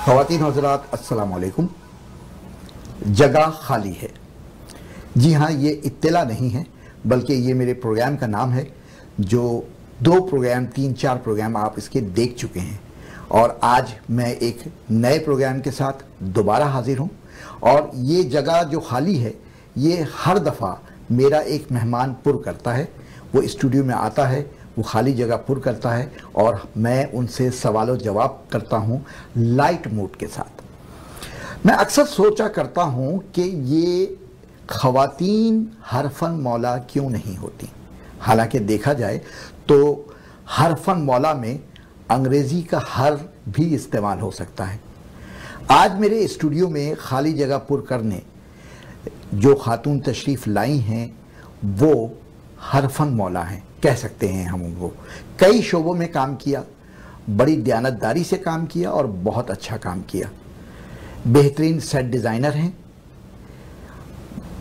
ख़वातीन हज़रात अस्सलाम वालेकुम। जगह खाली है। जी हाँ, ये इत्तला नहीं है बल्कि ये मेरे प्रोग्राम का नाम है। जो 2 प्रोग्राम 3-4 प्रोग्राम आप इसके देख चुके हैं और आज मैं एक नए प्रोग्राम के साथ दोबारा हाजिर हूँ। और ये जगह जो खाली है ये हर दफ़ा मेरा एक मेहमान पुर करता है। वो स्टूडियो में आता है, वो खाली जगह पुर करता है और मैं उनसे सवाल जवाब करता हूँ लाइट मूड के साथ। मैं अक्सर सोचा करता हूँ कि ये ख़वातीन हरफन मौला क्यों नहीं होती। हालांकि देखा जाए तो हरफन मौला में अंग्रेज़ी का हर भी इस्तेमाल हो सकता है। आज मेरे स्टूडियो में खाली जगह पुर करने जो खातून तशरीफ़ लाई हैं वो हरफन मौला हैं, कह सकते हैं हम उनको। कई शोबों में काम किया, बड़ी दयानतदारी से काम किया और बहुत अच्छा काम किया। बेहतरीन सेट डिज़ाइनर हैं,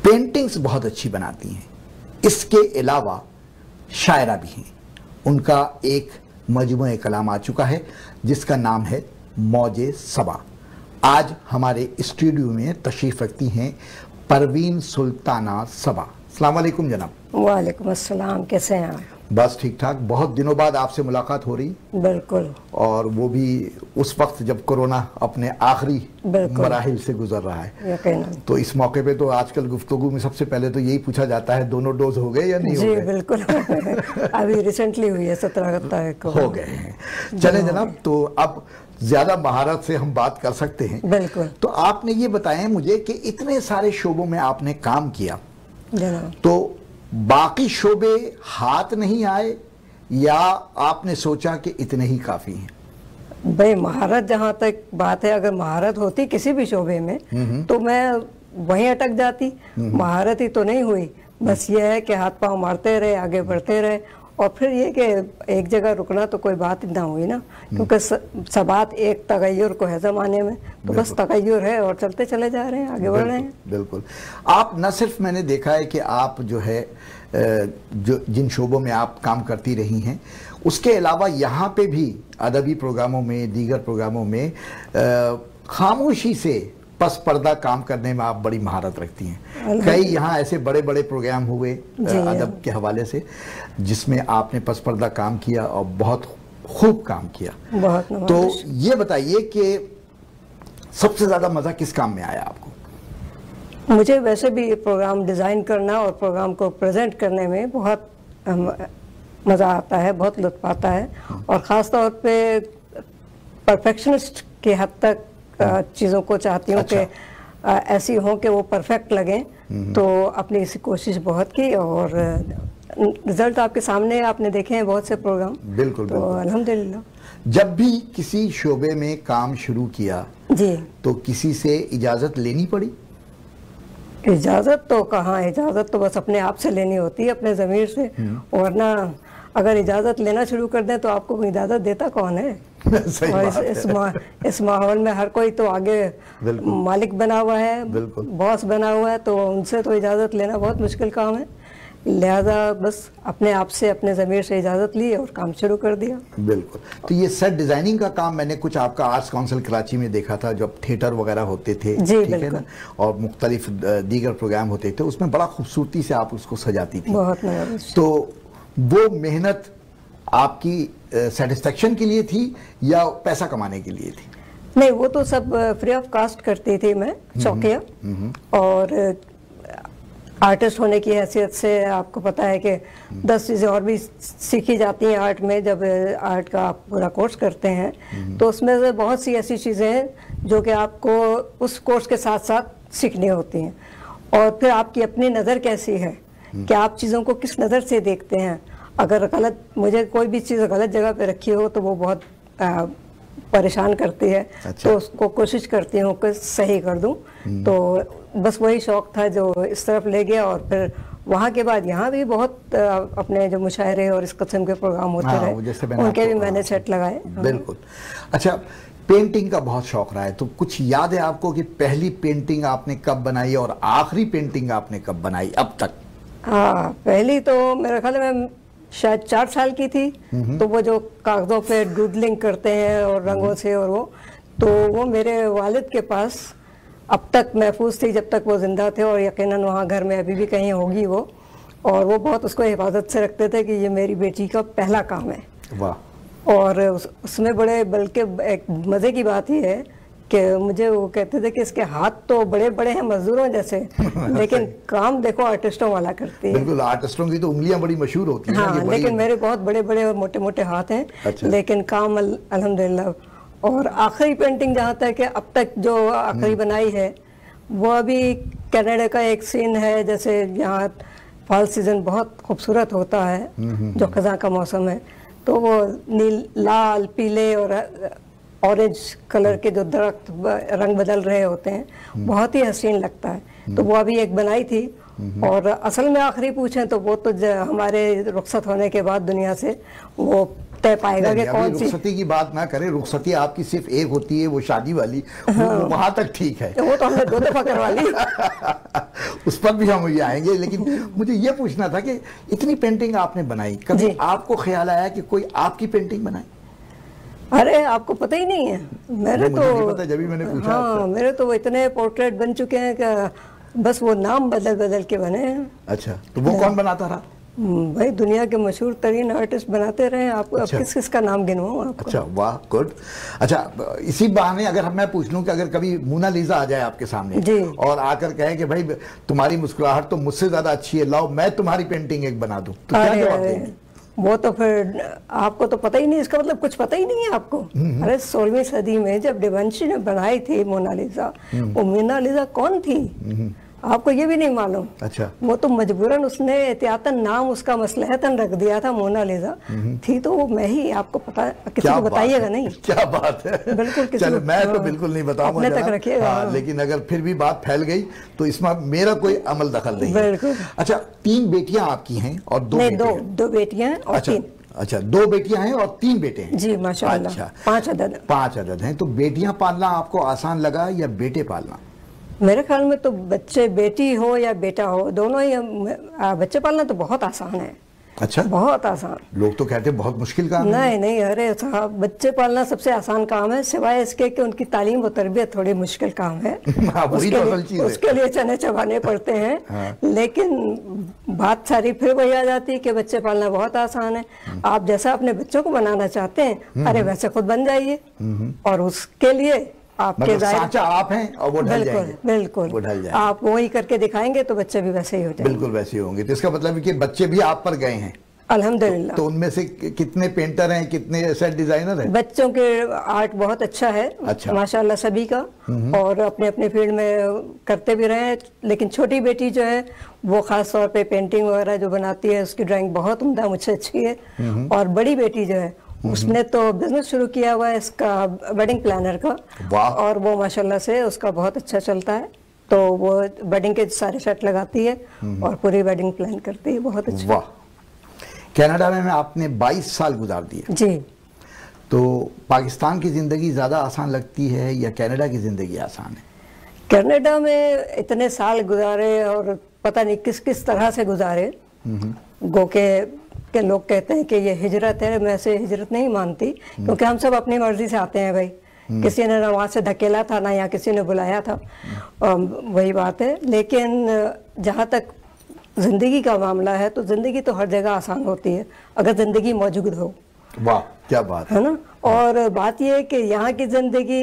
पेंटिंग्स बहुत अच्छी बनाती हैं, इसके अलावा शायरा भी हैं। उनका एक मजमूए कलाम आ चुका है जिसका नाम है मौजे सबा। आज हमारे स्टूडियो में तशरीफ़ रखती हैं परवीन सुल्ताना सबा। अस्सलाम वालेकुम जनाब। वालेकुम अस्सलाम, कैसे हैं आप? बस ठीक ठाक। बहुत दिनों बाद आपसे मुलाकात हो रही। बिल्कुल। और वो भी उस वक्त जब कोरोना अपने आखिरी मराहिल से गुजर रहा है। यकीनन। तो इस मौके पे तो आजकल गुफ्तगू में सबसे पहले तो यही पूछा जाता है दोनों डोज हो गए या नहीं हो गए? जी बिल्कुल। अभी रिसेंटली हुई है 17 तारीख को। हो गए हैं। चले जनाब, तो अब ज्यादा महारत से हम बात कर सकते हैं। बिल्कुल। तो आपने ये बताएं मुझे कि इतने सारे शोबों में आपने काम किया, तो बाकी शोबे हाथ नहीं आए या आपने सोचा कि इतने ही काफी हैं? भाई महारत जहाँ तक बात है, अगर महारत होती किसी भी शोबे में तो मैं वहीं अटक जाती। महारत ही तो नहीं हुई, बस ये है कि हाथ पांव मारते रहे, आगे बढ़ते रहे। और फिर ये कि एक जगह रुकना तो कोई बात ना हुई ना, क्योंकि सबात एक तगय्युर को है ज़माने में, तो बस तगय्युर है और चलते चले जा रहे हैं, आगे बढ़ रहे हैं। बिल्कुल। आप न सिर्फ मैंने देखा है कि आप जो है जो जिन शोबों में आप काम करती रही हैं, उसके अलावा यहाँ पे भी अदबी प्रोग्रामों में, दीगर प्रोग्रामों में खामोशी से पस पर्दा काम करने में आप बड़ी महारत रखती हैं। कई यहाँ ऐसे बड़े बड़े प्रोग्राम हुए अदब के हवाले से जिसमें आपने पस पर्दा काम किया और बहुत खूब काम किया। बहुत। तो ये बताइए कि सबसे ज्यादा मजा किस काम में आया आपको? मुझे वैसे भी प्रोग्राम डिज़ाइन करना और प्रोग्राम को प्रेजेंट करने में बहुत मज़ा आता है, बहुत लुत्फ आता है। और ख़ास तौर पे परफेक्शनिस्ट की हद तक चीज़ों को चाहती हूँ कि ऐसी हों कि वो परफेक्ट लगें। तो अपनी इसी कोशिश बहुत की और रिजल्ट आपके सामने आपने देखे हैं बहुत से प्रोग्राम। बिल्कुल। तो अल्हम्दुलिल्लाह। जब भी किसी शोबे में काम शुरू किया जी, तो किसी से इजाज़त लेनी पड़ी? इजाज़त तो कहाँ, इजाज़त तो बस अपने आप से लेनी होती है, अपने ज़मीर से। वरना अगर इजाज़त लेना शुरू कर दें तो आपको इजाज़त देता कौन है? सही और बात है। इस माहौल में हर कोई तो आगे मालिक बना हुआ है, बॉस बना हुआ है, तो उनसे तो इजाज़त लेना बहुत मुश्किल काम है। लिहाजा बस अपने आप से, अपने ज़मीर से इजाज़त ली और काम शुरू कर दिया। बिल्कुल। तो ये सेट डिज़ाइनिंग का काम मैंने कुछ आपका आर्ट्स काउंसिल कराची में देखा था, जब थिएटर वगैरह होते थे, ठीक है ना, और मुख्तलिफ दीगर प्रोग्राम होते थे, उसमें बड़ा खूबसूरती से आप उसको सजाती थी। बहुत। तो वो मेहनत आपकी सेटिस्फेक्शन के लिए थी या पैसा कमाने के लिए थी? नहीं, वो तो सब फ्री ऑफ कास्ट करती थी मैं, शौकिया। और आर्टिस्ट होने की हैसियत से आपको पता है कि 10 चीज़ें और भी सीखी जाती हैं आर्ट में। जब आर्ट का आप पूरा कोर्स करते हैं तो उसमें से बहुत सी ऐसी चीज़ें हैं जो कि आपको उस कोर्स के साथ साथ सीखनी होती हैं। और फिर आपकी अपनी नज़र कैसी है कि आप चीज़ों को किस नज़र से देखते हैं। अगर गलत, मुझे कोई भी चीज़ गलत जगह पे रखी हो तो वो बहुत परेशान करती है। अच्छा। तो उसको कोशिश करती हूँ कि सही कर दूँ। तो बस वही शौक़ था जो इस तरफ ले गया। और फिर वहाँ के बाद यहाँ भी बहुत अपने जो मुशायरे और इस किस्म के प्रोग्राम होते रहे, उनके भी मैंने सेट लगाए। बिल्कुल। अच्छा, पेंटिंग का बहुत शौक रहा है, तो कुछ याद है आपको कि पहली पेंटिंग आपने कब बनाई और आखिरी पेंटिंग आपने कब बनाई अब तक? हाँ, पहली तो मेरे ख्याल में शायद 4 साल की थी। तो वो जो कागजों पे डूडलिंग करते हैं और रंगों से, और वो तो वो मेरे वालिद के पास अब तक महफूज थी जब तक वो जिंदा थे, और यकीनन वहाँ घर में अभी भी कहीं होगी वो, और वो बहुत उसको हिफाजत से रखते थे कि ये मेरी बेटी का पहला काम है। वाह। और उसमें बड़े, बल्कि एक मज़े की बात ये है कि मुझे वो कहते थे कि इसके हाथ तो बड़े बड़े हैं मजदूरों जैसे, लेकिन काम देखो आर्टिस्टों वाला करती है। बिल्कुल, आर्टिस्टों की तो उंगलियां बड़ी मशहूर होती हैं। हाँ, लेकिन मेरे बहुत बड़े बड़े और मोटे मोटे हाथ हैं। अच्छा। लेकिन काम अल्हम्दुलिल्लाह। और आखिरी पेंटिंग जहाँ तक है अब तक जो आखिरी बनाई है वो अभी कनाडा का एक सीन है, जैसे यहाँ फॉल सीजन बहुत खूबसूरत होता है जो खज़ां का मौसम है, तो वो नील, लाल, पीले और ऑरेंज कलर के जो दरख्त रंग बदल रहे होते हैं, बहुत ही हसीन लगता है। तो वो अभी एक बनाई थी, और असल में आखिरी पूछें तो वो तो हमारे रुखसत होने के बाद दुनिया से वो तय पाएगा कि कौन सी। रुखसती की बात ना करें, रुखसती आपकी सिर्फ एक होती है, वो शादी वाली। हाँ। वहां तक ठीक है, वो तो हमने 2 दफा करवा ली। उस पर भी हम ये आएंगे, लेकिन मुझे ये पूछना था कि इतनी पेंटिंग आपने बनाई, कभी आपको ख्याल आया कि कोई आपकी पेंटिंग बनाए? अरे आपको पता ही नहीं है, मेरे तो नहीं पता, जब भी मैंने पूछा। हाँ, मेरे तो इतने पोर्ट्रेट बन चुके हैं कि बस वो नाम बदल बदल के बने हैं। अच्छा, तो वो कौन बनाता रहा? भाई दुनिया के मशहूर तरीन आर्टिस्ट बनाते रहे। आपको अच्छा। अब किस किस का नाम गिनवाऊं आपको? अच्छा, वाह, गुड। अच्छा, इसी बहाने अगर मैं पूछ लूं कि अगर कभी मोनालिसा आ जाए आपके सामने जी। और आकर कहे कि भाई तुम्हारी मुस्कुराहट तो मुझसे ज्यादा अच्छी है, लाओ मैं तुम्हारी पेंटिंग एक बना दूं, तो क्या जवाब देंगे? वो तो फिर आपको तो पता ही नहीं, इसका मतलब कुछ पता ही नहीं है आपको। अरे 16वीं सदी में जब डिविंची ने बनाई थी मोनालिसा, वो मोनालिसा कौन थी आपको ये भी नहीं मालूम? अच्छा। वो तो मजबूरन उसने एहतियातन नाम उसका मसलहतन रख दिया था मोनालिसा। थी तो वो मैं ही, आपको पता, किसी को बताइएगा नहीं। क्या बात है। बिल्कुल, चलो, मैं तो बिल्कुल नहीं बताऊंगा, अपने तक रखिएगा। हाँ, लेकिन अगर फिर भी बात फैल गई तो इसमें मेरा कोई अमल दखल नहीं है। बिल्कुल। अच्छा, 3 बेटियां आपकी हैं और 2 बेटे हैं? दो बेटियां और अच्छा, 3। अच्छा, 2 बेटियां हैं और 3 बेटे हैं? जी माशाअल्लाह। अच्छा, 5 अदद। 5 अदद हैं। तो बेटियां पालना आपको आसान लगा या बेटे पालना? मेरे ख्याल में तो बच्चे, बेटी हो या बेटा हो, दोनों ही बच्चे पालना तो बहुत आसान है। अच्छा, बहुत आसान। लोग तो कहते हैं बहुत मुश्किल काम है। नहीं, अरे साहब, बच्चे पालना सबसे आसान काम है, सिवाय इसके कि उनकी तालीम और तरबियत थोड़ी मुश्किल काम है। उसके लिए चने चबाने पड़ते हैं। हाँ। लेकिन बात सारी फिर वही आ जाती है कि बच्चे पालना बहुत आसान है। आप जैसा अपने बच्चों को बनाना चाहते हैं, अरे वैसे खुद बन जाइए, और उसके लिए आपके साचा आप हैं और वो ढल जाएंगे। बिल्कुल, वो ढल जाएंगे। आप वही करके दिखाएंगे तो बच्चे भी वैसे ही हो जाएंगे। बिल्कुल वैसे ही होंगे। तो इसका मतलब है कि बच्चे भी आप पर गए हैं? अल्हम्दुलिल्लाह। तो उनमें से कितने पेंटर हैं, कितने सेट डिजाइनर हैं? बच्चों के आर्ट बहुत अच्छा है। अच्छा। माशाल्लाह सभी का, और अपने अपने फील्ड में करते भी रहे हैं। लेकिन छोटी बेटी जो है वो खास तौर पे पेंटिंग वगैरह जो बनाती है, उसकी ड्राइंग बहुत उम्दा, मुझसे अच्छी है। और बड़ी बेटी जो है उसने तो बिजनेस शुरू किया हुआ है इसका, वेडिंग प्लानर का, और वो माशाल्लाह से उसका बहुत अच्छा चलता है। तो वो वेडिंग के सारे सेट लगाती है और पूरी वेडिंग प्लान करती है, बहुत अच्छा। वाह। कनाडा में आपने 22 साल गुजार दिए। जी। तो पाकिस्तान की जिंदगी ज्यादा आसान लगती है या कनाडा की जिंदगी आसान है? कनाडा में इतने साल गुजारे और पता नहीं किस किस तरह से गुजारे, गो के लोग कहते हैं कि ये हिजरत है। मैं से हिजरत नहीं मानती, क्योंकि हम सब अपनी मर्जी से आते हैं भाई। किसी ने ना वहाँ से धकेला था, ना यहाँ किसी ने बुलाया था, वही बात है। लेकिन जहाँ तक जिंदगी का मामला है तो जिंदगी तो हर जगह आसान होती है अगर जिंदगी मौजूद हो। वाह, क्या बात है ना। और बात यह है कि यहाँ की जिंदगी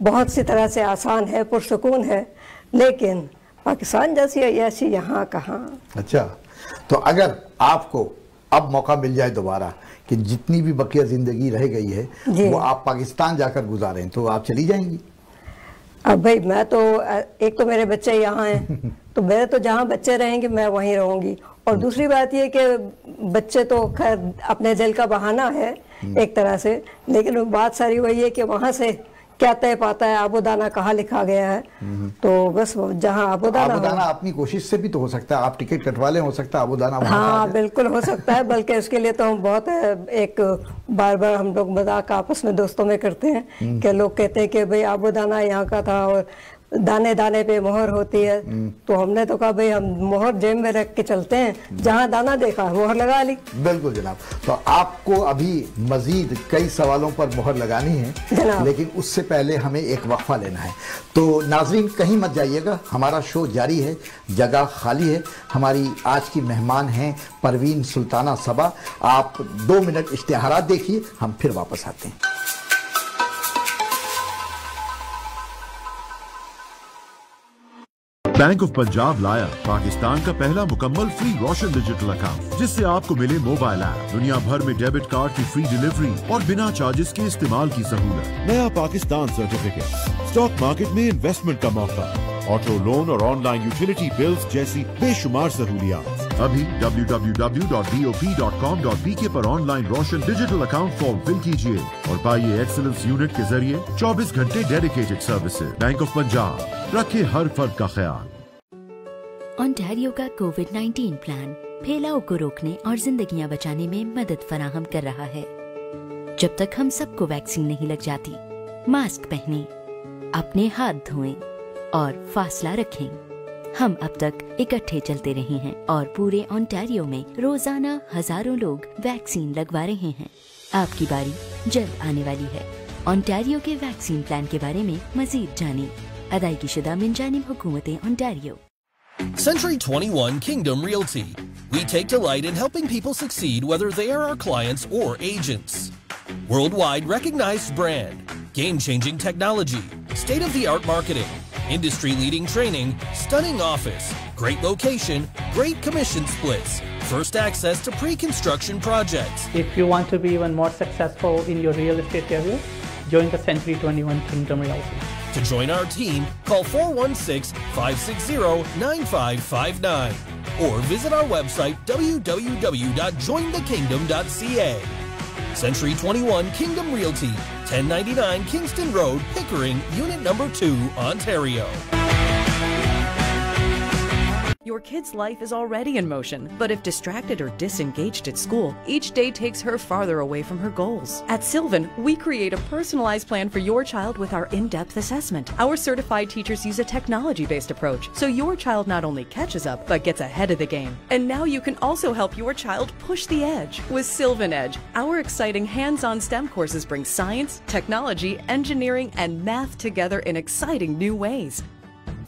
बहुत सी तरह से आसान है, पुरसुकून है, लेकिन पाकिस्तान जैसी ऐसी यहाँ कहाँ। अच्छा, तो अगर आपको अब मौका मिल जाए दोबारा कि जितनी भी बकिया जिंदगी रह गई है वो आप पाकिस्तान जाकर गुजारें, तो आप चली जाएंगी? अब भाई मैं तो, एक तो मेरे बच्चे यहाँ हैं तो मेरे तो जहाँ बच्चे रहेंगे मैं वहीं रहूंगी। और दूसरी बात ये कि बच्चे तो खैर अपने दिल का बहाना है एक तरह से, लेकिन बात सारी वही है कि वहाँ से क्या तय पाता है, आबोदाना कहाँ लिखा गया है। तो बस जहाँ आबोदाना अपनी कोशिश से भी तो हो सकता है, आप टिकट कटवा लें, हो सकता है आबोदाना। हाँ बिल्कुल हो सकता है, बल्कि उसके लिए तो हम बहुत एक बार बार हम लोग मजाक आपस में दोस्तों में करते हैं कि लोग कहते हैं कि भाई आबोदाना यहाँ का था और दाने दाने पे मोहर होती है, तो हमने तो कहा भाई हम मोहर जेब में रख के चलते हैं, जहाँ दाना देखा मोहर लगा ली। बिल्कुल जनाब। तो आपको अभी मजीद कई सवालों पर मोहर लगानी है, लेकिन उससे पहले हमें एक वक्फा लेना है। तो नाजरीन कहीं मत जाइएगा, हमारा शो जारी है, जगह खाली है। हमारी आज की मेहमान हैं परवीन सुल्ताना सबा। आप 2 मिनट इश्तिहारात देखिए, हम फिर वापस आते हैं। बैंक ऑफ पंजाब लाया पाकिस्तान का पहला मुकम्मल फ्री रोशन डिजिटल अकाउंट, जिससे आपको मिले मोबाइल ऐप, दुनिया भर में डेबिट कार्ड की फ्री डिलीवरी और बिना चार्जेस के इस्तेमाल की सहूलत, नया पाकिस्तान सर्टिफिकेट, स्टॉक मार्केट में इन्वेस्टमेंट का मौका, ऑटो लोन और ऑनलाइन यूटिलिटी बिल्स जैसी बेशुमार सहूलियात। अभी www.bop.com.bk पर ऑनलाइन रोशन डिजिटल अकाउंट फॉर्म फिल कीजिए और पाइए एक्सीलेंस यूनिट के जरिए 24 घंटे dedicated services. Bank of Punjab, रखे हर फर्द का ख्याल। ओंटारियो का कोविड-19 प्लान फैलाव को रोकने और जिंदगियां बचाने में मदद फराहम कर रहा है। जब तक हम सबको वैक्सीन नहीं लग जाती, मास्क पहने, अपने हाथ धोएं और फासला रखें। हम अब तक इकट्ठे चलते रहे हैं और पूरे ओंटारियो में रोजाना हजारों लोग वैक्सीन लगवा रहे हैं। आपकी बारी जल्द आने वाली है। ओंटारियो के वैक्सीन प्लान के बारे में मजीद जानें। अदायगी शुदा मिन जानिब हुकूमत Ontario. Century 21 Kingdom Realty. We take delight in helping people succeed whether they are our clients or agents. Worldwide recognized brand, game-changing technology, state-of-the-art marketing, industry-leading training, stunning office, great location, great commission splits, first access to pre-construction projects. If you want to be even more successful in your real estate career, join the Century 21 Kingdom Realty. To join our team, call 416-560-9559 or visit our website www.jointhekingdom.ca. Century 21 Kingdom Realty, 1099 Kingston Road, Pickering, Unit Number 2, Ontario. Your kid's life is already in motion, but if distracted or disengaged at school, each day takes her farther away from her goals. At Sylvan, we create a personalized plan for your child with our in-depth assessment. Our certified teachers use a technology-based approach, so your child not only catches up, but gets ahead of the game. And now you can also help your child push the edge. With Sylvan Edge, our exciting hands-on STEM courses bring science, technology, engineering, and math together in exciting new ways.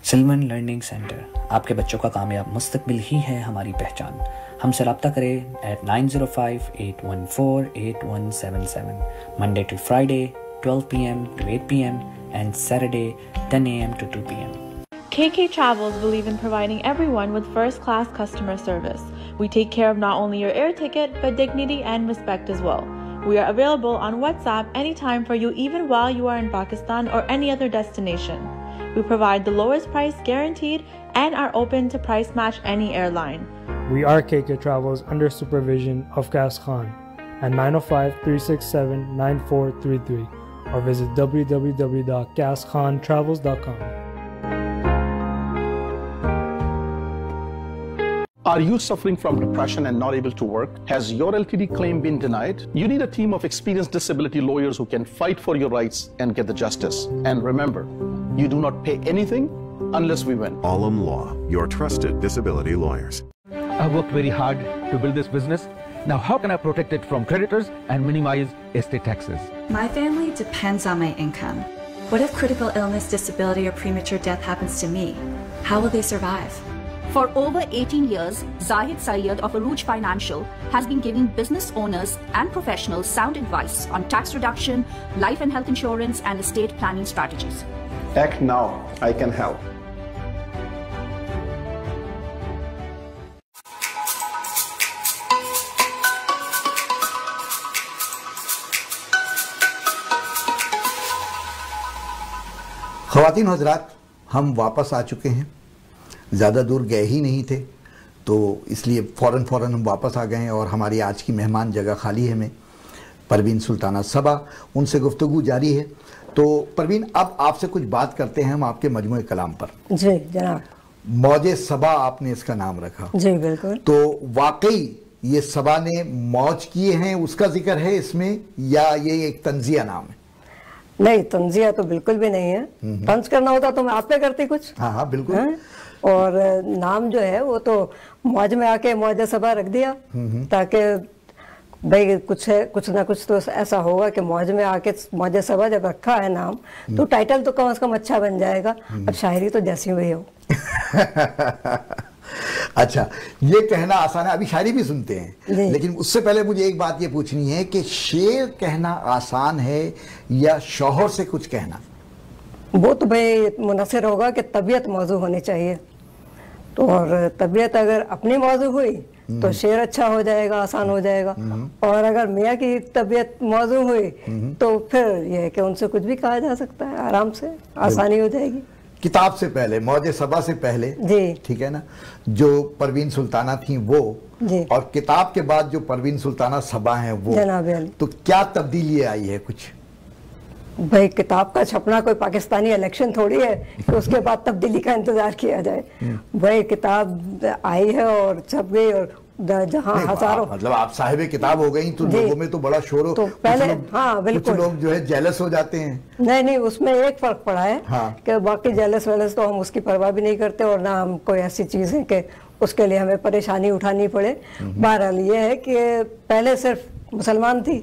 Sylvan Learning Center, आपके बच्चों का कामयाब मुस्तकबिल ही है हमारी पहचान। हमसे रब्ता करें at 905-814-8177, Monday to Friday 12 p.m. to 8 p.m. and Saturday 10 a.m. to 2 p.m. KK Travels believe in providing everyone with first-class customer service. We take care of not only your air ticket, but dignity and respect as well. We are available on WhatsApp anytime for you, even while you are in Pakistan or any other destination. We provide the lowest price guaranteed and are open to price match any airline. We are KK Travels under supervision of Qais Khan at 905-367-9433 or visit www.qaiskhan.travels.com. Are you suffering from depression and not able to work? Has your LTD claim been denied? You need a team of experienced disability lawyers who can fight for your rights and get the justice. And remember, you do not pay anything unless we win. Alam Law, your trusted disability lawyers. I worked very hard to build this business. Now how can I protect it from creditors and minimize estate taxes? My family depends on my income. What if critical illness, disability, or premature death happens to me? How will they survive? For over 18 years, Zahid Syed of Aruj Financial has been giving business owners and professionals sound advice on tax reduction, life and health insurance, and estate planning strategies. Act now. I can help. ख़वातीन हज़रात, हम वापस आ चुके हैं। ज़्यादा दूर गए ही नहीं थे, तो इसलिए फ़ौरन हम वापस आ गए हैं और हमारी आज की मेहमान जगह खाली है में परवीन सुल्ताना सबा, उनसे गुफ्तगू जारी है। तो परवीन, अब आपसे कुछ बात करते हैं हम आपके मजमूए कलाम पर। जी जनाब। मौजे सबा आपने इसका नाम रखा। जी बिल्कुल। तो वाकई ये सबा ने मौज किए हैं उसका जिक्र है इसमें, या ये एक तंजिया नाम है? नहीं, तंजिया तो बिल्कुल भी नहीं है। तंज करना होता तो मैं आप पे करती कुछ। हाँ हाँ बिल्कुल। और नाम जो है वो तो मौज में आके मौज सबा रख दिया, ताकि भाई कुछ ना कुछ तो ऐसा होगा कि मौज में आके मौज सबा जब रखा है नाम, तो टाइटल तो कम से कम अच्छा बन जाएगा, और शायरी तो जैसी हुई हो। अच्छा, ये कहना आसान है, अभी शायरी भी सुनते हैं, लेकिन उससे पहले मुझे एक बात ये पूछनी है कि शेर कहना आसान है या शौहर से कुछ कहना? वो तो भाई मुनसिर होगा कि तबीयत मौजू होनी चाहिए, तो और तबीयत अगर अपनी मौजू हुई तो शेर अच्छा हो जाएगा, आसान हो जाएगा, और अगर मियाँ की तबीयत मौजू हुई तो फिर यह है कि उनसे कुछ भी कहा जा सकता है, आराम से आसानी हो जाएगी। किताब से पहले, मौजे सबा से पहले, जी ठीक है ना, जो परवीन सुल्ताना थी वो, जी, और किताब के बाद जो परवीन सुल्ताना सबा हैं वो, जनाब अली, तो क्या तब्दीली आई है कुछ? भाई किताब का छपना कोई पाकिस्तानी इलेक्शन थोड़ी है कि उसके बाद तब्दीली का इंतजार किया जाए। भाई किताब आई है और छप गई, और जहाँ हजारों, मतलब आप साहिबे किताब हो गई तो लोगों में तो बड़ा शोर हो, तो पहले हाँ बिल्कुल, कुछ लोग जो है जेलस हो जाते हैं। नहीं, उसमें एक फर्क पड़ा है कि बाकी जेलस वेलस तो हम उसकी परवाह भी नहीं करते, और ना हम कोई ऐसी चीज है कि उसके लिए हमें परेशानी उठानी पड़े। बहरहाल ये है कि पहले सिर्फ मुसलमान थी,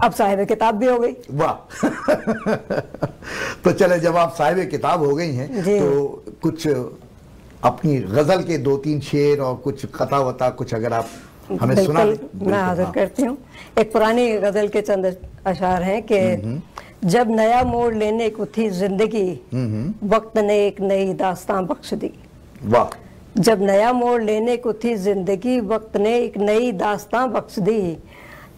अब साहिब किताब भी हो गई। वाह। तो चले, जब आप साहिब किताब हो गई हैं तो कुछ अपनी गजल के 2-3 शेर और कुछ कथा वता कुछ अगर आप हमें सुना। मैं हाजिर करती हूँ। एक पुरानी गजल के चंद अशार हैं कि जब नया मोड़ लेने को थी जिंदगी, वक्त ने एक नई दास्तां बख्श दी। वाह। जब नया मोड़ लेने को थी जिंदगी, वक्त ने एक नई दास्तां बख्श दी,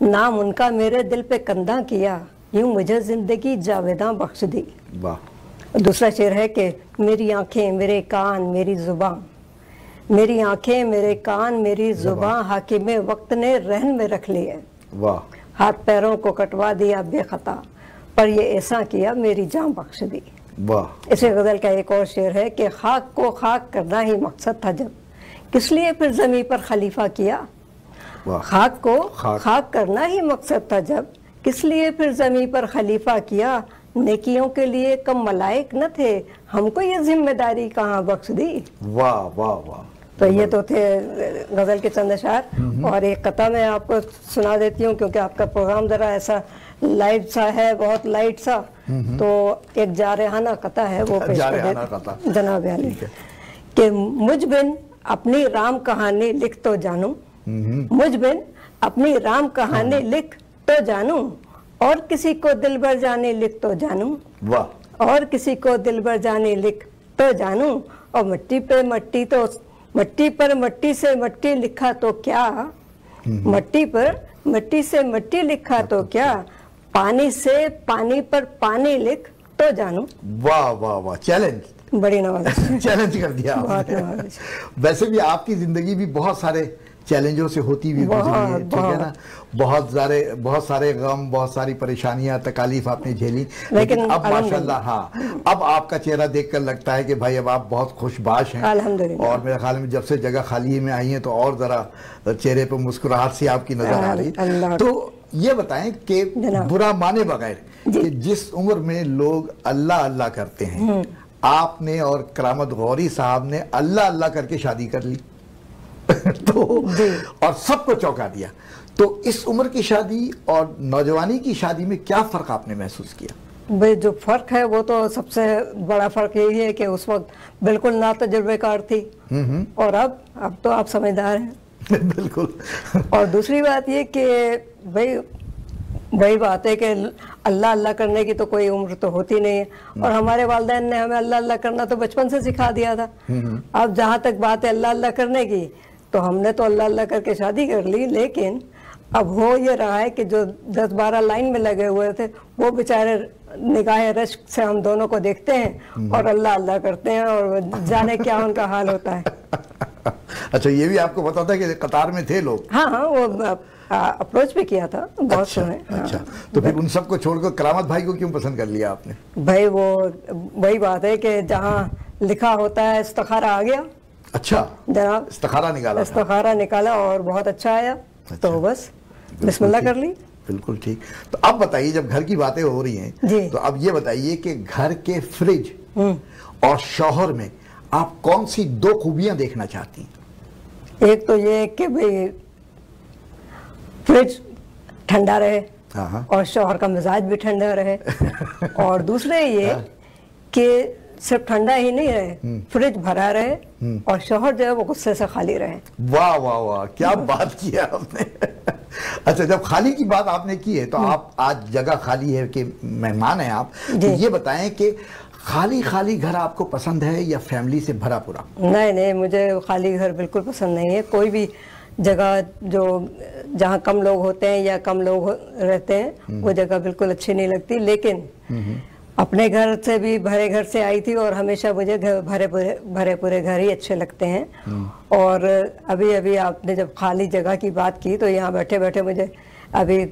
नाम उनका मेरे दिल पे कंधा किया, यूं मुझे जिंदगी जावेदां बख्श दी। वाह। दूसरा शेर है कि मेरी आंखें मेरे कान मेरी जुबान, मेरी आंखें मेरे कान मेरी जुबान, हाकिमे वक्त ने रहन में रख लिए। वाह। हाथ पैरों को कटवा दिया बेखता, पर ये ऐसा किया मेरी जान बख्श दी। वाह। इसी गजल का एक और शेर है कि खाक को खाक करना ही मकसद था जब, किस लिए फिर जमीन पर खलीफा किया। खाक को खाक करना ही मकसद था जब, किस लिए फिर जमीन पर खलीफा किया। नेकियों के लिए कम मलाइक न थे, हमको ये जिम्मेदारी कहाँ बख्श दी। वाह वाह वाह। तो ये तो थे गजल के चंद अशार, और एक कथा मैं आपको सुना देती हूँ क्योंकि आपका प्रोग्राम जरा ऐसा लाइट सा है, बहुत लाइट सा, तो एक जारहाना कथा है वो पेश कर देती जनाब अली कि मुझ बिन अपनी राम कहानी लिख तो जानूं, मुझ बिन अपनी राम कहानी लिख तो जानूं, और किसी को दिल भर जाने लिख तो जानूं। वाह। और किसी को दिल भर जाने लिख तो जानूं, और मिट्टी पे मट्टी तो मट्टी पर मट्टी से मट्टी लिखा तो क्या, मट्टी पर मट्टी से मट्टी लिखा तो क्या, पानी से पानी पर पानी लिख तो जानूं। वाह वाह वाह। चैलेंज, बड़ी नवाज़। चैलेंज कर दिया आपने। वैसे भी आपकी जिंदगी भी बहुत सारे चैलेंजों से होती हुई गुजरी है, ठीक है ना, बहुत सारे गम, बहुत सारी परेशानियां, तकालीफ आपने झेली, लेकिन अब माशाल्लाह, हाँ, अब आपका चेहरा देखकर लगता है कि भाई अब आप बहुत खुशबाश हैं। और मेरे ख्याल में जब से जगह खाली में आई है तो और जरा चेहरे पर मुस्कुराहट सी आपकी नजर आ रही। तो ये बताएं कि बुरा माने बगैर कि जिस उम्र में लोग अल्लाह अल्लाह करते हैं, आपने और करामत गौरी साहब ने अल्लाह अल्लाह करके शादी कर ली तो और सबको चौंका दिया। तो इस उम्र की शादी और नौजवानी की शादी में क्या फर्क आपने महसूस किया? भाई जो फर्क है वो तो सबसे बड़ा फर्क यही है कि उस वक्त बिल्कुल ना तजुर्बेकार थी, और अब तो आप समझदार हैं। बिल्कुल। और दूसरी बात ये कि भाई वही बात है कि अल्लाह अल्लाह करने की तो कोई उम्र तो होती नहीं है, और हमारे वालिदैन ने हमें अल्लाह अल्लाह करना तो बचपन से सिखा दिया था। अब जहाँ तक बात है अल्लाह अल्लाह करने की, तो हमने तो अल्लाह अल्लाह करके शादी कर ली, लेकिन अब हो ये रहा है कि जो 10-12 लाइन में लगे हुए थे वो बेचारे निगाह रश्क से हम दोनों को देखते हैं और अल्लाह अल्लाह करते हैं, और जाने क्या उनका हाल होता है। अच्छा, ये भी आपको पता था कि कतार में थे लोग? हाँ, वो अप्रोच भी किया था बहुत समय। अच्छा, तो फिर उन सबको छोड़कर करामत भाई को क्यों पसंद कर लिया आपने? भाई वो वही बात है कि जहाँ लिखा होता है इस्तिखारा आ गया। अच्छा जनाब, इस्तिखारा निकाला और बहुत अच्छा आया। तो बस बिस्मिल्लाह कर ली। बिल्कुल ठीक। तो अब बताइए, जब घर की बातें हो रही हैं तो अब ये बताइए कि घर के फ्रिज और शौहर में आप कौन सी 2 खूबियां देखना चाहती हैं? एक तो ये कि भाई फ्रिज ठंडा रहे और शौहर का मिजाज भी ठंडा रहे और दूसरे ये कि सिर्फ ठंडा ही नहीं रहे, फ्रिज भरा रहे और शौहर जो है वो गुस्से से खाली रहे। वाह वाह वाह, क्या बात की है आपने। अच्छा, जब खाली की बात आपने की है तो आप आज जगह खाली है कि मेहमान हैं आप, तो ये बताएं कि खाली खाली घर आपको पसंद है या फैमिली से भरा पूरा? नहीं, मुझे खाली घर बिल्कुल पसंद नहीं है। कोई भी जगह जो जहाँ कम लोग होते हैं या कम लोग रहते हैं वो जगह बिल्कुल अच्छी नहीं लगती। लेकिन अपने घर से भी भरे घर से आई थी और हमेशा मुझे भरे पूरे घर ही अच्छे लगते हैं। और अभी अभी आपने जब खाली जगह की बात की तो यहाँ बैठे बैठे मुझे अभी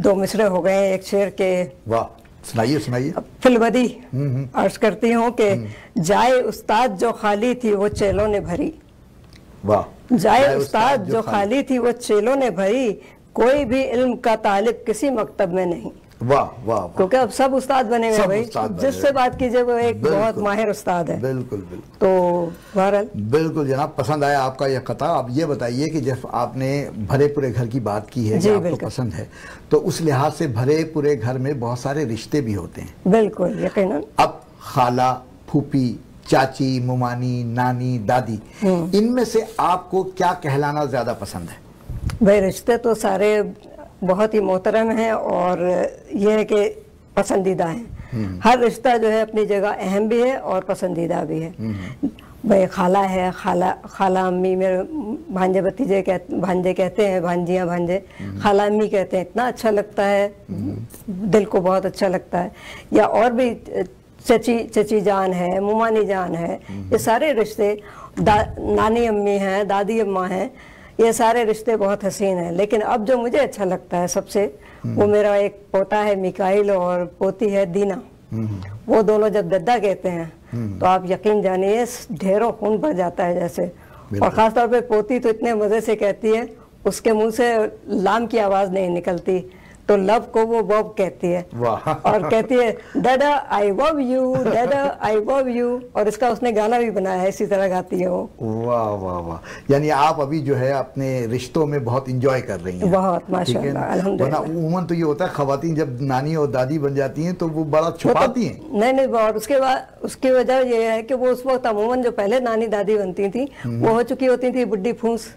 2 मिसरे हो गए हैं एक शेर के। वाह, सुनाइए सुनाइए। फिलबदी अर्ज करती हूँ कि जाए उस्ताद जो खाली थी वो चेलों ने भरी। वाह। जाए उस्ताद जो खाली थी वो चेलों ने भरी, कोई भी इल्म का तालिब किसी मकतब में नहीं। वाह वाह, क्योंकि अब सब उस्ताद बने हुए भाई, जिससे बात कीजिए वो एक बहुत माहिर उस्ताद है। बिल्कुल बिल्कुल। तो बहरहाल बिल्कुल जनाब, पसंद आया आपका यह कथा। अब ये बताइए कि जब आपने भरे पूरे घर की बात की है, जो आपको पसंद है, तो उस लिहाज से भरे पूरे घर में बहुत सारे रिश्ते भी होते हैं। बिल्कुल, यकीनन। अब खाला, फूफी, चाची, मुमानी, नानी, दादी, इनमें से आपको क्या कहलाना ज्यादा पसंद है? भाई रिश्ते तो सारे बहुत ही मोहतरम हैं और ये है कि पसंदीदा हैं। हर रिश्ता जो है अपनी जगह अहम भी है और पसंदीदा भी है। भाई खाला है, खाला अम्मी, मेरे भांजे भतीजे भांजे कहते हैं, भांजियाँ भांजे, खाला अम्मी कहते हैं। इतना अच्छा लगता है, दिल को बहुत अच्छा लगता है। या और भी चची जान है, मुमानी जान है, ये सारे रिश्ते, नानी अम्मी हैं, दादी अम्मा हैं, ये सारे रिश्ते बहुत हसीन हैं। लेकिन अब जो मुझे अच्छा लगता है सबसे, वो मेरा एक पोता है मिकाइल और पोती है दीना। वो दोनों जब दद्दा कहते हैं तो आप यकीन जानिए ढेरों खून भर जाता है जैसे। और ख़ास तौर पे पोती तो इतने मज़े से कहती है, उसके मुंह से लाम की आवाज़ नहीं निकलती, तो लव को वो बॉब कहती है और कहती है दादा आई लव यू, दादा आई लव यू। और इसका उसने गाना भी बनाया है, इसी तरह गाती है वो। वाह वाह वाह, यानी आप अभी जो है अपने रिश्तों में बहुत इंजॉय कर रही हैं। बहुत माशाल्लाह, अल्हम्दुलिल्लाह। उमूमन तो ये होता है खवातीन जब नानी और दादी बन जाती हैं तो वो बड़ा छुपाती हैं। नहीं, और उसके बाद उसकी वजह ये है कि वो उस वक्त अमूमन जो पहले नानी दादी बनती थी वो हो चुकी होती थी बुड्ढी फूस।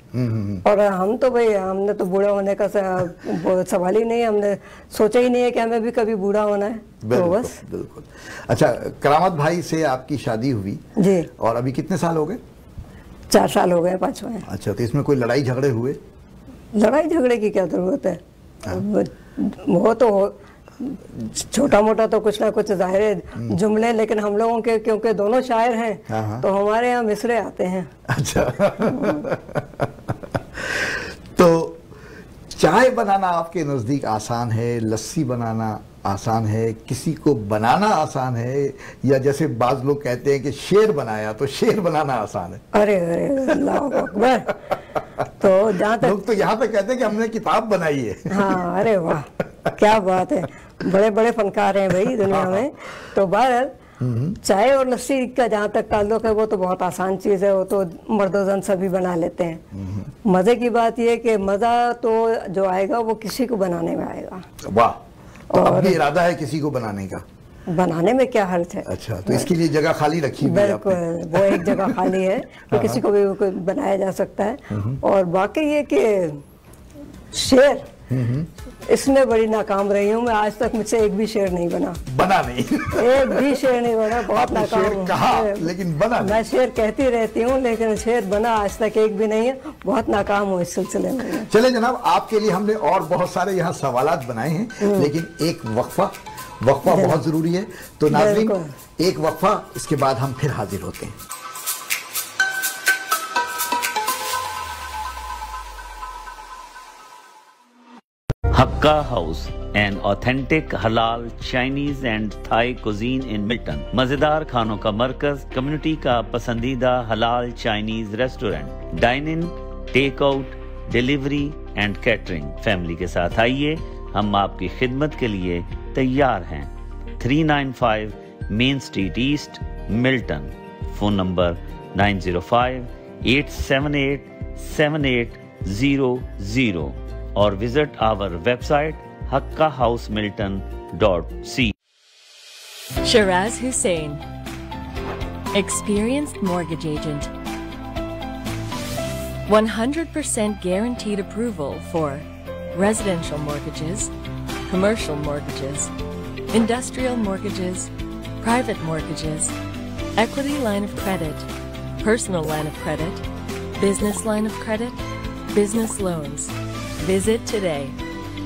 और हम तो भाई, हमने तो बूढ़ा होने का सवाल ही नहीं, हमने सोचा ही नहीं है कि हमें भी कभी बूढ़ा होना है। बिल्कुल, तो बस बिल्कुल। अच्छा, करामत भाई से आपकी शादी हुई जी, और अभी कितने साल हो गए? 4 साल हो गए, 5वां है। अच्छा, तो इसमें कोई लड़ाई झगड़े हुए? लड़ाई झगड़े की क्या जरूरत है? वो तो छोटा मोटा तो कुछ ना कुछ जाहिर है जुमले, लेकिन हम लोगों के क्योंकि दोनों शायर हैं तो हमारे यहाँ मिसरे आते हैं। अच्छा। तो चाय बनाना आपके नज़दीक आसान है, लस्सी बनाना आसान है, किसी को बनाना आसान है, या जैसे बाज लोग कहते हैं कि शेर बनाया तो शेर बनाना आसान है? अरे अल्लाह अकबर। तो जहाँ तक लोग तो यहाँ तक कहते हैं कि हमने किताब बनाई है। हाँ, अरे वाह, क्या बात है, बड़े बड़े फनकार हैं भाई दुनिया में। तो बहरहाल चाय और लस्सी का जहाँ तक ताल्लुक है वो तो बहुत आसान चीज़ है, वो तो मर्दोजन सभी बना लेते हैं। मज़े की बात ये है कि मज़ा तो जो आएगा वो किसी को बनाने में आएगा। वाह, तो अब भी इरादा है किसी को बनाने का? बनाने में क्या हर्ज है। अच्छा, तो इसके लिए जगह खाली रखी हुई है? बिल्कुल, वो एक जगह खाली है कि किसी को भी बनाया जा सकता है। और बाकी ये कि शेर, इसमें बड़ी नाकाम रही हूँ मैं, आज तक मुझसे एक भी शेर नहीं बना नहीं। एक भी शेर नहीं बना, बहुत नाकाम कहा लेकिन बना नहीं। मैं शेर कहती रहती हूँ लेकिन शेर बना आज तक एक भी नहीं है, बहुत नाकाम हूँ इस सिलसिले में। चले जनाब, आपके लिए हमने और बहुत सारे यहाँ सवालात बनाए हैं, लेकिन एक वक्फा बहुत जरूरी है। तो नाज़रीन, एक वक्फा, इसके बाद हम फिर हाजिर होते हैं। Hakka House, an authentic halal Chinese and Thai cuisine in Milton. मजेदार खानों का मरकज, कम्युनिटी का पसंदीदा हलाल Chinese restaurant, dine in, take out, delivery and catering. Family के साथ आइए, हम आपकी खिदमत के लिए तैयार हैं। 395 main street east, Milton. Phone number 905-878-7800 और visit our website hakkahousemilton.c. Shiraz Hussain, experienced mortgage agent. 100% guaranteed approval for residential mortgages, commercial mortgages, industrial mortgages, private mortgages, equity line of credit, personal line of credit, business line of credit, business loans. Visit today.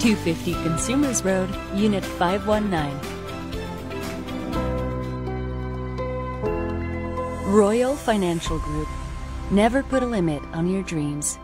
250 Consumers Road, Unit 519. Royal Financial Group. Never put a limit on your dreams.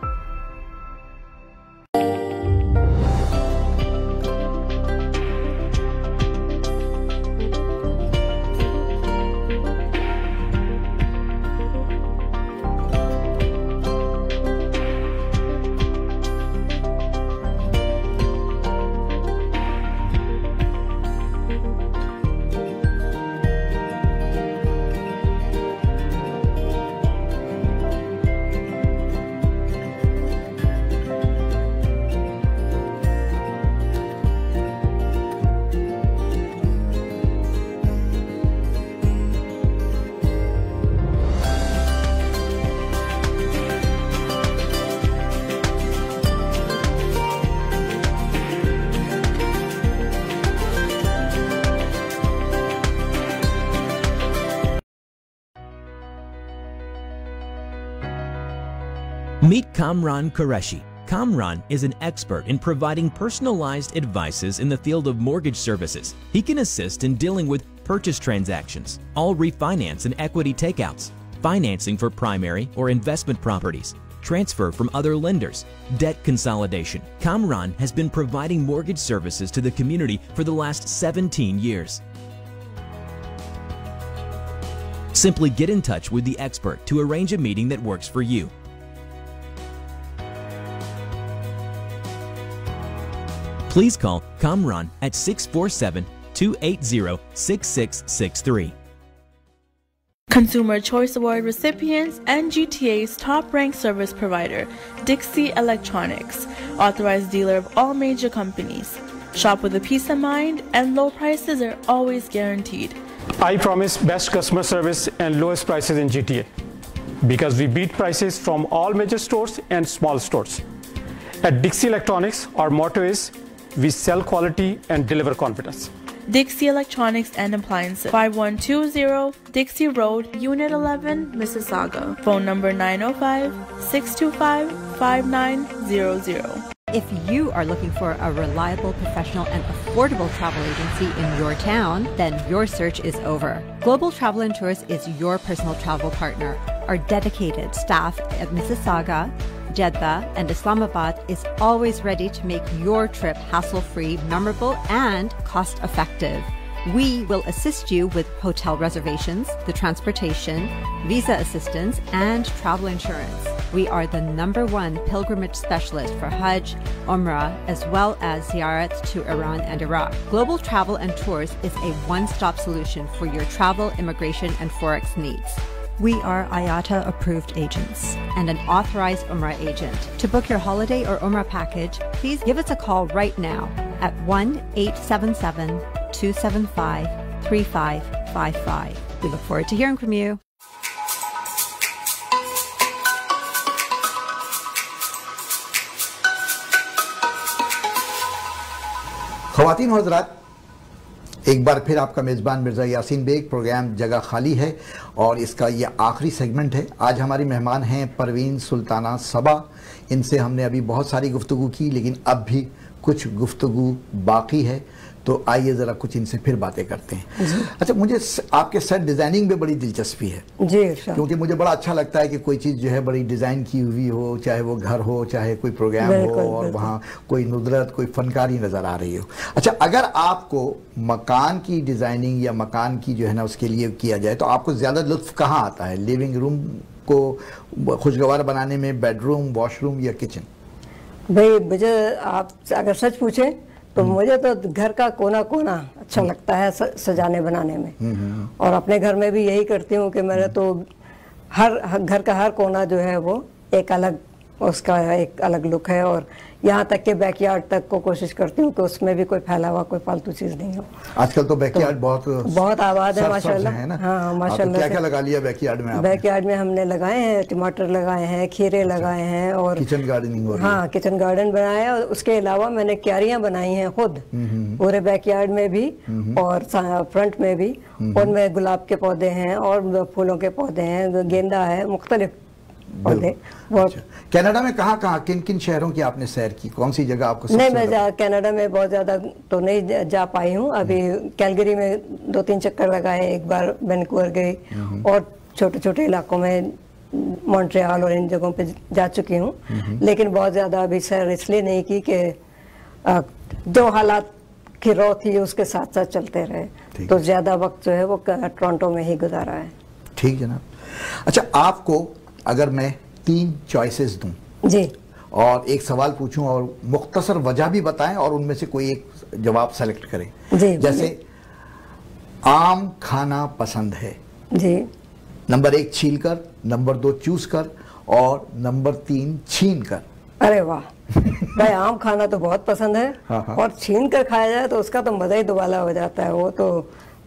Meet Kamran Qureshi. Kamran is an expert in providing personalized advices in the field of mortgage services. He can assist in dealing with purchase transactions, all refinance and equity takeouts, financing for primary or investment properties, transfer from other lenders, debt consolidation. Kamran has been providing mortgage services to the community for the last 17 years. Simply get in touch with the expert to arrange a meeting that works for you. Please call Kamran at 647-280-6663. Consumer Choice Award recipients and GTA's top-ranked service provider, Dixie Electronics, authorized dealer of all major companies. Shop with a peace of mind, and low prices are always guaranteed. I promise best customer service and lowest prices in GTA because we beat prices from all major stores and small stores. At Dixie Electronics, our motto is we sell quality and deliver confidence. Dixie Electronics and Appliances, 5120 Dixie Road, Unit 11, Mississauga. Phone number 905-625-5900. If you are looking for a reliable, professional, and affordable travel agency in your town, then your search is over. Global Travel and Tours is your personal travel partner. Our dedicated staff at Mississauga, Jeddah, and Islamabad is always ready to make your trip hassle-free, memorable, and cost-effective. We will assist you with hotel reservations, the transportation, visa assistance, and travel insurance. We are the #1 pilgrimage specialist for Hajj, Umrah, as well as ziyarats to Iran and Iraq. Global Travel and Tours is a one-stop solution for your travel, immigration, and Forex needs. We are IATA approved agents and an authorized Umrah agent. To book your holiday or Umrah package, please give us a call right now at 1-877-275-3555. We look forward to hearing from you. ख़वातीन और हज़रात, एक बार फिर आपका मेज़बान Mirza Yasin bag. Programme जगह खाली है और इसका ये आखिरी सेगमेंट है। आज हमारी मेहमान हैं परवीन सुल्ताना सबा। इनसे हमने अभी बहुत सारी गुफ्तगू की, लेकिन अब भी कुछ गुफ्तगू बाकी है, तो आइए ज़रा कुछ इनसे फिर बातें करते हैं। अच्छा, मुझे आपके सेट डिज़ाइनिंग में बड़ी दिलचस्पी है जी, क्योंकि मुझे बड़ा अच्छा लगता है कि कोई चीज़ जो है बड़ी डिज़ाइन की हुई हो, चाहे वो घर हो, चाहे कोई प्रोग्राम हो, और वहाँ कोई नुदरत, कोई फनकारी नज़र आ रही हो। अच्छा, अगर आपको मकान की डिज़ाइनिंग या मकान की जो है ना उसके लिए किया जाए, तो आपको ज़्यादा लुत्फ़ कहाँ आता है? लिविंग रूम को खुशगवार बनाने में, बेडरूम, वॉशरूम या किचन? भाई मुझे आप अगर सच पूछें तो मुझे तो घर का कोना कोना अच्छा लगता है सजाने बनाने में। और अपने घर में भी यही करती हूँ कि मेरे तो हर घर का हर कोना जो है वो एक अलग, उसका एक अलग लुक है। और यहाँ तक के बैकयार्ड तक को कोशिश करती हूँ कि उसमें भी कोई फैला हुआ कोई फालतू चीज नहीं हो। आजकल तो बैकयार्ड बहुत आबाद है माशाल्लाह। है ना? हाँ माशाल्लाह। क्या क्या लगा लिया बैकयार्ड में आपने? बैकयार्ड में हमने लगाए हैं, टमाटर लगाए हैं, खीरे लगाए हैं और किचन गार्डनिंग। हाँ किचन गार्डन बनाया है। और उसके अलावा मैंने क्यारियां बनाई हैं खुद पूरे बैकयार्ड में भी और फ्रंट में भी। उनमें गुलाब के पौधे हैं और फूलों के पौधे हैं, गेंदा है, मुख्तलिफ पौधे। अच्छा। कनाडा में कहाँ किन किन शहरों की आपने सैर की? कौन सी जगह आपको? नहीं, मैं कनाडा में बहुत ज्यादा तो नहीं जा पाई हूँ। अभी कैलगरी में 2-3 चक्कर लगाए, एक बार वैंकूवर गई और छोटे छोटे इलाकों में मॉन्ट्रियल और इन जगहों पे जा चुकी हूँ। लेकिन बहुत ज्यादा अभी सैर इसलिए नहीं की कि जो हालात की रौ थी उसके साथ साथ चलते रहे, तो ज्यादा वक्त जो है वो टोरंटो में ही गुजारा है। ठीक जनाब। अच्छा, आपको अगर मैं 3 चॉइसेस दूं जी और एक सवाल पूछूं और मुख्तसर वजह भी बताएं और उनमें से कोई एक जवाब सेलेक्ट करें। जी, जैसे आम खाना पसंद है जी, नंबर 1 छील कर, नंबर 2 चूस कर और नंबर 3 छीन कर। अरे वाह भाई, आम खाना तो बहुत पसंद है। हाँ। और छीन कर खाया जाए तो उसका तो मजा ही दुबाला हो जाता है। वो तो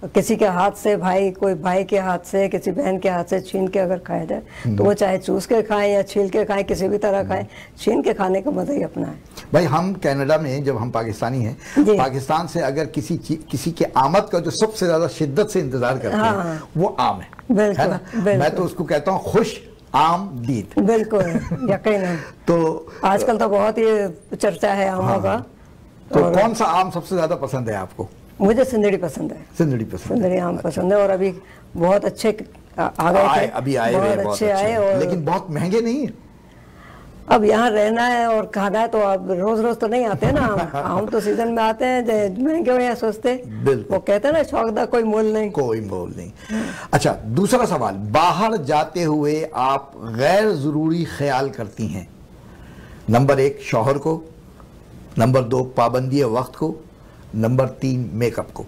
किसी के हाथ से, कोई भाई के हाथ से, किसी बहन के हाथ से छीन के अगर खाया जाए तो वो चाहे चूस के खाएं या छील के खाएं, किसी भी तरह खाएं, छीन के खाने का मजा ही अपना है। भाई हम कनाडा में, जब हम पाकिस्तानी हैं, पाकिस्तान से अगर किसी के आमद का जो सबसे ज्यादा शिद्दत से इंतजार करते हैं वो आम है ना? मैं तो उसको कहता हूँ खुश आम दीद। बिल्कुल यकीनन। तो आजकल तो बहुत ही चर्चा है आमों का। तो कौन सा आम सबसे ज्यादा पसंद है आपको? मुझे सिंदड़ी पसंद है। सिंदड़ी आम पसंद है। और अभी बहुत अच्छे आ गए थे, अभी आए बहुत अच्छे आए और लेकिन बहुत महंगे नहीं है। अब यहाँ रहना है और खाना है तो अब रोज रोज तो नहीं आते ना आम तो सीजन में आते हैं, महंगे हो या सस्ते। वो कहते हैं ना, शौक दा कोई मोल नहीं। कोई मोल नहीं। अच्छा, दूसरा सवाल, बाहर जाते हुए आप गैर जरूरी ख्याल करती हैं? नंबर 1 शौहर को, नंबर 2 पाबंदी वक्त को, नंबर 3 मेकअप को।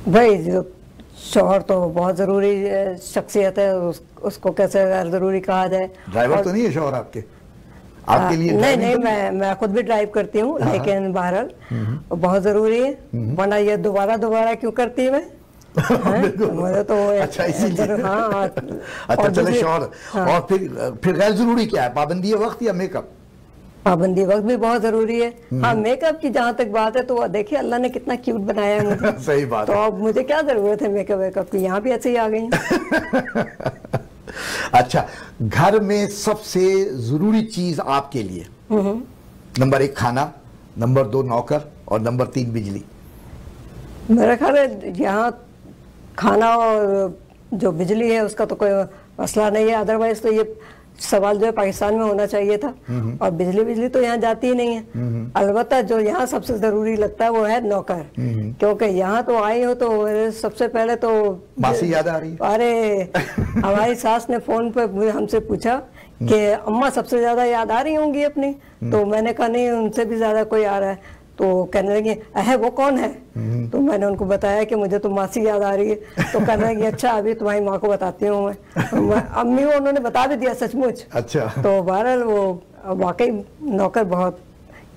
भाई जो शौहर तो बहुत जरूरी शख्सियत है, उसको कैसे गैर जरूरी कहा जाए? ड्राइवर तो नहीं है शौहर आपके लिए? नहीं, मैं खुद भी ड्राइव करती हूँ, लेकिन बहरहाल बहुत जरूरी है, वरना ये दोबारा क्यों करती है मैं? मुझे तो अच्छा, इसीलिए। हाँ। अच्छा चले शौहर। और फिर गैर जरूरी क्या है? पाबंदी वक्त या मेकअप? पाबंदी वक्त भी बहुत जरूरी है। हाँ, मेकअप की जहाँ तक बात है तो देखिए अल्लाह ने कितना क्यूट बनाया है मुझे। सही बात तो अब मुझे क्या जरूरत है मेकअप की? यहाँ भी ऐसे ही आ गई। अच्छा, घर में सबसे जरूरी चीज आपके लिए? नंबर 1 खाना, नंबर 2 नौकर और नंबर 3 बिजली। मेरा ख्याल है यहाँ खाना और जो बिजली है उसका तो कोई मसला नहीं है। अदरवाइज तो ये सवाल जो है पाकिस्तान में होना चाहिए था। और बिजली तो यहाँ जाती ही नहीं है। अलबत्ता जो यहाँ सबसे जरूरी लगता है वो है नौकर, क्योंकि यहाँ तो आई हो तो सबसे पहले तो मासी याद आ रही है। अरे हमारी सास ने फोन पे हमसे पूछा कि अम्मा सबसे ज्यादा याद आ रही होंगी अपनी। तो मैंने कहा नहीं, उनसे भी ज्यादा कोई आ रहा है। तो कहने लगे अहे वो कौन है? तो मैंने उनको बताया कि मुझे तो मासी याद आ रही है। तो कहने लगे अच्छा अभी तुम्हारी माँ को बताती हूँ मैं। अम्मी को उन्होंने बता भी दिया सचमुच। अच्छा। तो बहरहाल वो वाकई नौकर बहुत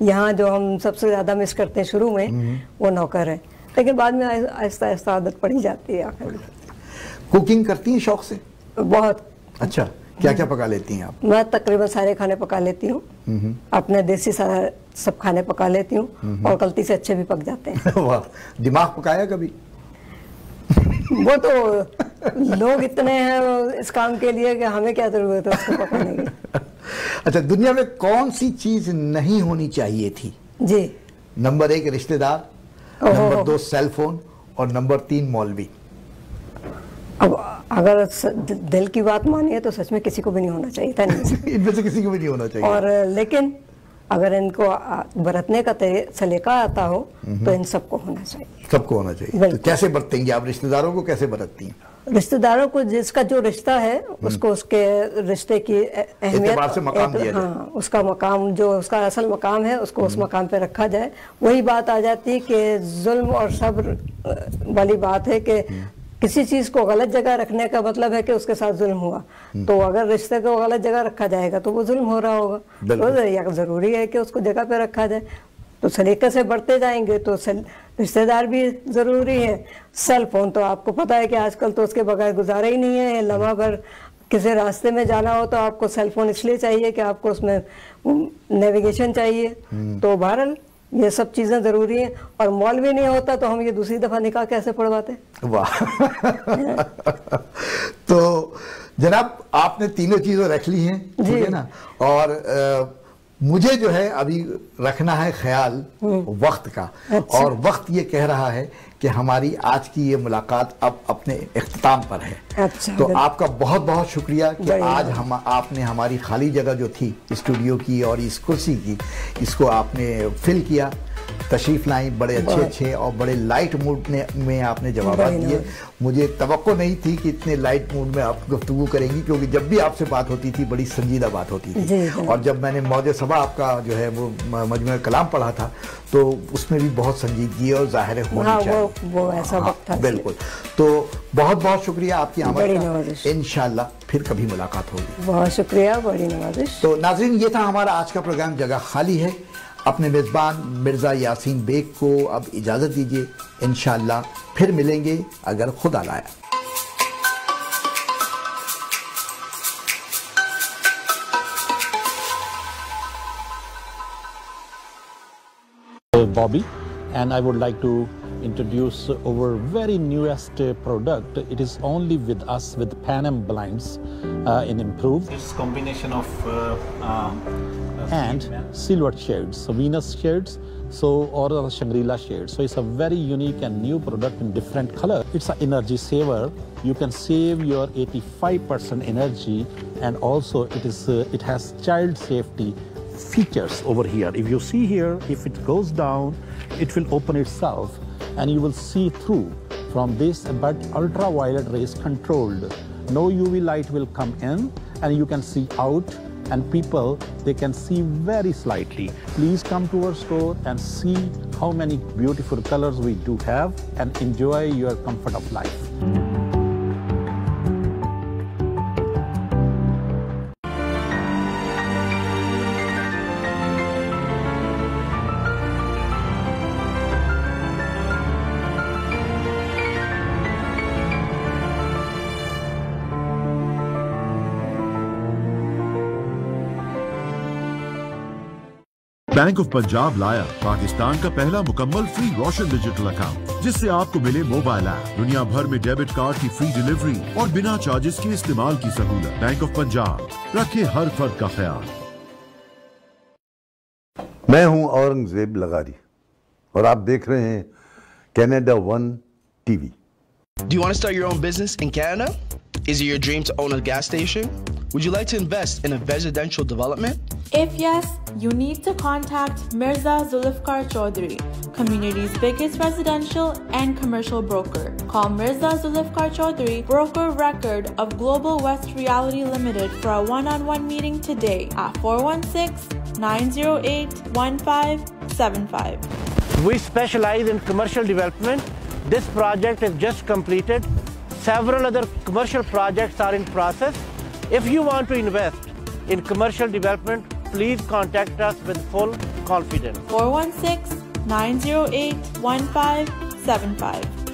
यहाँ जो हम सबसे ज्यादा मिस करते हैं शुरू में वो नौकर है, लेकिन बाद में आहिस्ता आहिस्ता आदत पड़ी जाती है। आखिर कुकिंग करती हैं शौक से? बहुत। अच्छा, क्या क्या पका लेती हैं आप? मैं तकरीबन सारे खाने पका लेती हूँ। अपने देसी सब खाने पका लेती हूँ और गलती से अच्छे भी पक जाते हैं। वाह, दिमाग पकाया कभी? वो तो लोग इतने हैं इस काम के लिए कि हमें क्या जरूरत है उसको पकाने की। अच्छा, दुनिया में कौन सी चीज नहीं होनी चाहिए थी? जी। नंबर 1 रिश्तेदार, नंबर 2 सेल फोन और नंबर 3 मौलवी। अब अगर दिल की बात मानिए तो सच में किसी को भी नहीं होना चाहिए था। इनमें से किसी को भी नहीं होना चाहिए। और लेकिन अगर इनको बरतने का सलीका आता हो तो इन सबको होना चाहिए। सबको होना चाहिए। तो कैसे बरतेंगे आप, रिश्तेदारों को कैसे बरतती हैं? रिश्तेदारों को जिसका जो रिश्ता है उसको उसके रिश्ते की अहमियत से मकाम दिया जाए। हाँ, उसका मकाम जो उसका असल मकाम है उसको उस मकाम पे रखा जाए। वही बात आ जाती है कि जुल्म और सब्र वाली बात है कि किसी चीज को गलत जगह रखने का मतलब है कि उसके साथ जुल्म हुआ। तो अगर रिश्ते को गलत जगह रखा जाएगा तो वो जुल्म हो रहा होगा। तो जरूरी है कि उसको जगह पे रखा जाए। तो सलीके से बढ़ते जाएंगे तो रिश्तेदार भी जरूरी है। सेल फोन तो आपको पता है कि आजकल तो उसके बगैर गुजारा ही नहीं है। लम्हा भर किसी रास्ते में जाना हो तो आपको सेल फोन इसलिए चाहिए कि आपको उसमें नेविगेशन चाहिए। तो बहरहाल ये सब चीजें जरूरी हैं। और मौलवी नहीं होता तो हम ये दूसरी दफा निकाह कैसे पढ़वाते? वाह तो जनाब आपने तीनों चीजें रख ली हैं, ठीक है ना। और मुझे जो है अभी रखना है ख्याल वक्त का। अच्छा। और वक्त ये कह रहा है कि हमारी आज की ये मुलाकात अब अपने इख्तिताम पर है। अच्छा। तो आपका बहुत बहुत शुक्रिया कि आज आपने हमारी खाली जगह जो थी स्टूडियो की और इस कुर्सी की, इसको आपने फिल किया, तशरीफ लाई। बड़े अच्छे और बड़े लाइट मूड में आपने जवाब दिए। मुझे तवक्को नहीं थी कि इतने लाइट मूड में आप गुफ्तगू करेंगी, क्योंकि जब भी आपसे बात होती थी बड़ी संजीदा बात होती थी। और जब मैंने मौजे सबा आपका जो है वो मजमूए कलाम पढ़ा था तो उसमें भी बहुत संजीदगी और ज़ाहिर होनी चाहिए। वो ऐसा वक्त था। बिल्कुल। तो बहुत बहुत शुक्रिया आपकी आमद का। इंशाल्लाह फिर कभी मुलाकात होगी। बहुत शुक्रिया, बड़ी नवाजिश। तो नाज़रीन, ये था हमारा आज का प्रोग्राम जगह खाली है। अपने मेज़बान मिर्ज़ा यासीन बेग को अब इजाज़त दीजिए। इंशाअल्लाह फिर मिलेंगे अगर खुदा लाया। Bobby, and I would like to introduce our very newest product. It is only with us with Pan-Am blinds in improved. It's combination of and silver shades, so Venus shades, or Shangri-La shades. So it's a very unique and new product in different color. It's an energy saver. You can save your 85% energy, and also it has child safety features over here. If you see here, if it goes down, it will open itself and you will see through from this, but ultraviolet rays controlled. No UV light will come in and you can see out, and people, they can see very slightly. Please come to our store and see how many beautiful colors we do have and enjoy your comfort of life. Bank of Punjab लाया पाकिस्तान का पहला मुकम्मल free रोशन digital account, जिससे आपको मिले mobile app, दुनिया भर में डेबिट कार्ड की फ्री डिलीवरी और बिना चार्जेस के इस्तेमाल की सहूलत। बैंक ऑफ पंजाब, रखे हर फर्द का ख्याल। मैं हूं औरंगजेब लगारी और आप देख रहे हैं Canada one TV. Do you want to start your own business in Canada? Is it your dream to own a gas station? Would you like to invest in a residential development? If yes, you need to contact Mirza Zulfikar Chaudhary, community's biggest residential and commercial broker. Call Mirza Zulfikar Chaudhary, broker record of Global West Reality Limited, for a one-on-one meeting today at 416-908-1575. We specialize in commercial development. This project is just completed. Several other commercial projects are in process. If you want to invest in commercial development, please contact us with full confidence. 416-908-1575.